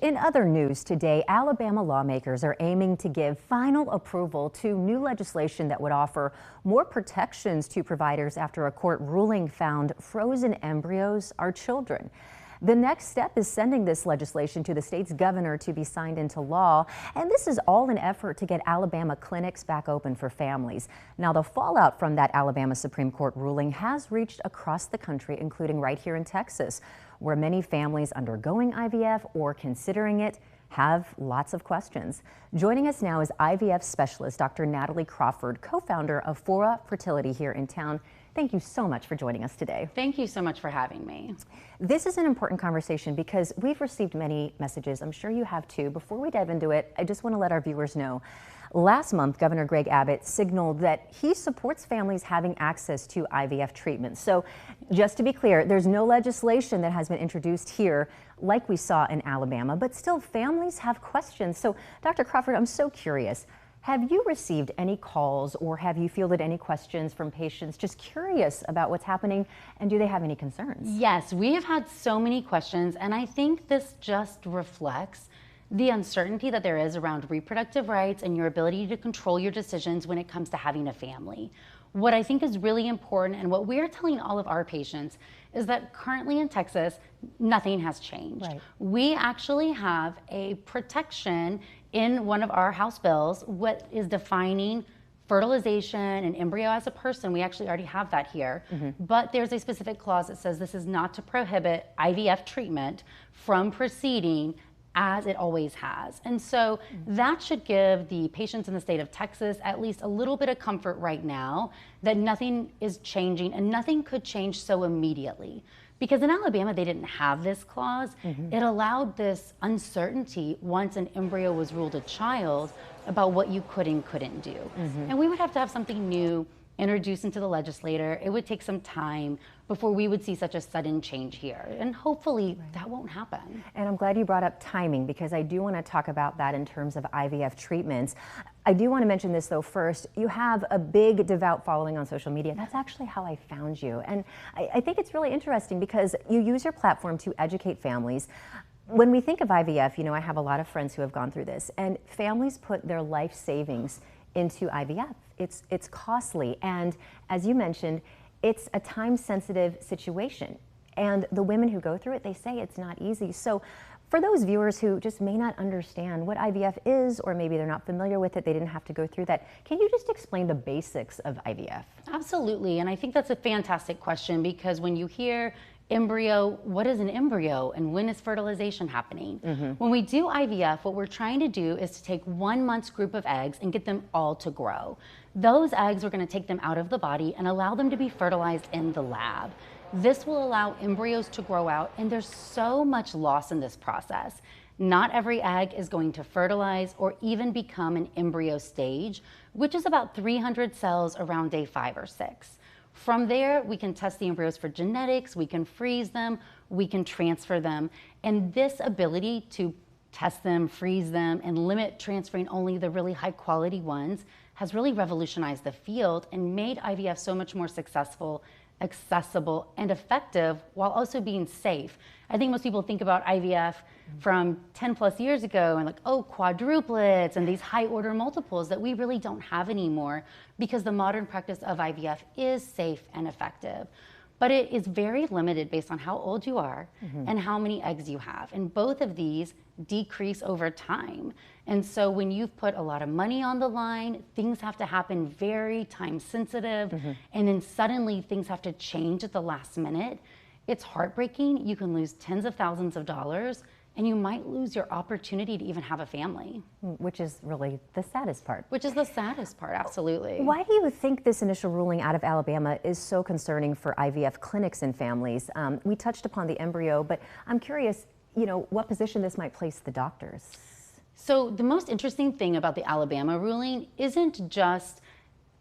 In other news today, Alabama lawmakers are aiming to give final approval to new legislation that would offer more protections to providers after a court ruling found frozen embryos are children. The next step is sending this legislation to the state's governor to be signed into law, and this is all an effort to get Alabama clinics back open for families. Now, the fallout from that Alabama Supreme Court ruling has reached across the country, including right here in Texas, where many families undergoing IVF or considering it have lots of questions. Joining us now is IVF Specialist Dr. Natalie Crawford, co-founder of Fora Fertility here in town. Thank you so much for joining us today. Thank you so much for having me. This is an important conversation because we've received many messages. I'm sure you have too. Before we dive into it, I just want to let our viewers know. Last month, Governor Greg Abbott signaled that he supports families having access to IVF treatment. So just to be clear, there's no legislation that has been introduced here like we saw in Alabama, but still families have questions. So Dr. Crawford, I'm so curious. Have you received any calls or have you fielded any questions from patients just curious about what's happening, and do they have any concerns? Yes, we have had so many questions, and I think this just reflects the uncertainty that there is around reproductive rights and your ability to control your decisions when it comes to having a family. What I think is really important, and what we're telling all of our patients, is that currently in Texas, nothing has changed. Right. We actually have a protection in one of our House bills, what is defining fertilization and embryo as a person. We actually already have that here, but there's a specific clause that says this is not to prohibit IVF treatment from proceeding as it always has. And so that should give the patients in the state of Texas at least a little bit of comfort right now that nothing is changing and nothing could change so immediately. Because in Alabama, they didn't have this clause. It allowed this uncertainty once an embryo was ruled a child about what you could and couldn't do. And we would have to have something new introduced into the legislature. It would take some time before we would see such a sudden change here. And hopefully that won't happen. And I'm glad you brought up timing, because I do want to talk about that in terms of IVF treatments. I do want to mention this though first. You have a big devout following on social media. That's actually how I found you. And I think it's really interesting because you use your platform to educate families. When we think of IVF, you know, I have a lot of friends who have gone through this, and families put their life savings into IVF. It's costly, and as you mentioned, it's a time-sensitive situation. And the women who go through it, they say it's not easy. So for those viewers who just may not understand what IVF is, or maybe they're not familiar with it, they didn't have to go through that, can you just explain the basics of IVF? Absolutely, and I think that's a fantastic question, because when you hear embryo, what is an embryo and when is fertilization happening? When we do IVF, what we're trying to do is to take 1 month's group of eggs and get them all to grow. Those eggs, we're going to take them out of the body and allow them to be fertilized in the lab. This will allow embryos to grow out, and there's so much loss in this process. Not every egg is going to fertilize or even become an embryo stage, which is about 300 cells around day 5 or 6. From there, we can test the embryos for genetics, we can freeze them, we can transfer them. And this ability to test them, freeze them, and limit transferring only the really high quality ones has really revolutionized the field and made IVF so much more successful, accessible, and effective, while also being safe. I think most people think about IVF from 10 plus years ago and like, oh, quadruplets and these high order multiples that we really don't have anymore, because the modern practice of IVF is safe and effective. But it is very limited based on how old you are and how many eggs you have. And both of these decrease over time. And so when you've put a lot of money on the line, things have to happen very time sensitive, and then suddenly things have to change at the last minute. It's heartbreaking. You can lose tens of thousands of dollars, and you might lose your opportunity to even have a family. Which is really the saddest part. Which is the saddest part, absolutely. Why do you think this initial ruling out of Alabama is so concerning for IVF clinics and families? We touched upon the embryo, but I'm curious, you know, what position this might place the doctors? So the most interesting thing about the Alabama ruling isn't just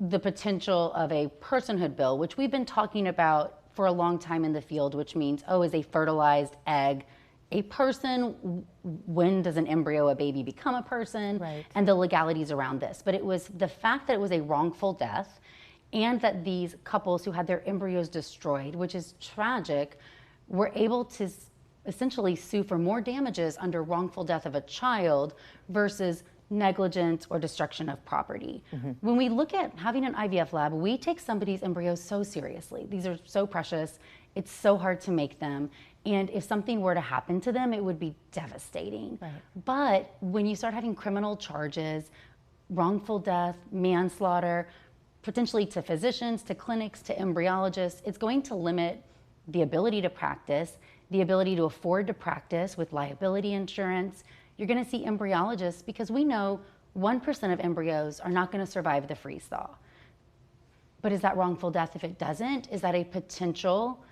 the potential of a personhood bill, which we've been talking about for a long time in the field, which means, oh, is a fertilized egg a person? When does an embryo, a baby, become a person? Right. And the legalities around this. But it was the fact that it was a wrongful death, and that these couples who had their embryos destroyed, which is tragic, were able to essentially sue for more damages under wrongful death of a child versus negligence or destruction of property. When we look at having an IVF lab, we take somebody's embryos so seriously. These are so precious. It's so hard to make them. And if something were to happen to them, it would be devastating. Right. But when you start having criminal charges, wrongful death, manslaughter, potentially to physicians, to clinics, to embryologists, it's going to limit the ability to practice, the ability to afford to practice with liability insurance. You're going to see embryologists, because we know 1% of embryos are not going to survive the freeze thaw. But is that wrongful death if it doesn't? Is that a potential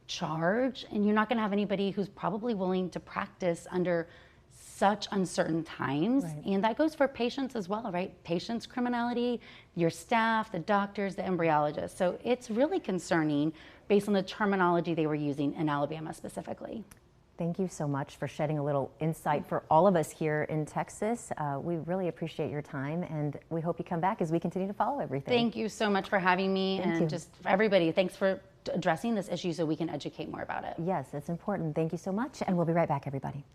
charge? And you're not going to have anybody who's probably willing to practice under such uncertain times. Right. And that goes for patients as well, right? Patients' criminality, your staff, the doctors, the embryologists. So it's really concerning based on the terminology they were using in Alabama specifically. Thank you so much for shedding a little insight for all of us here in Texas. We really appreciate your time, and we hope you come back as we continue to follow everything. Thank you so much for having me. Thank and you. just for everybody, thanks for addressing this issue so we can educate more about it. Yes, it's important. Thank you so much, and we'll be right back, everybody.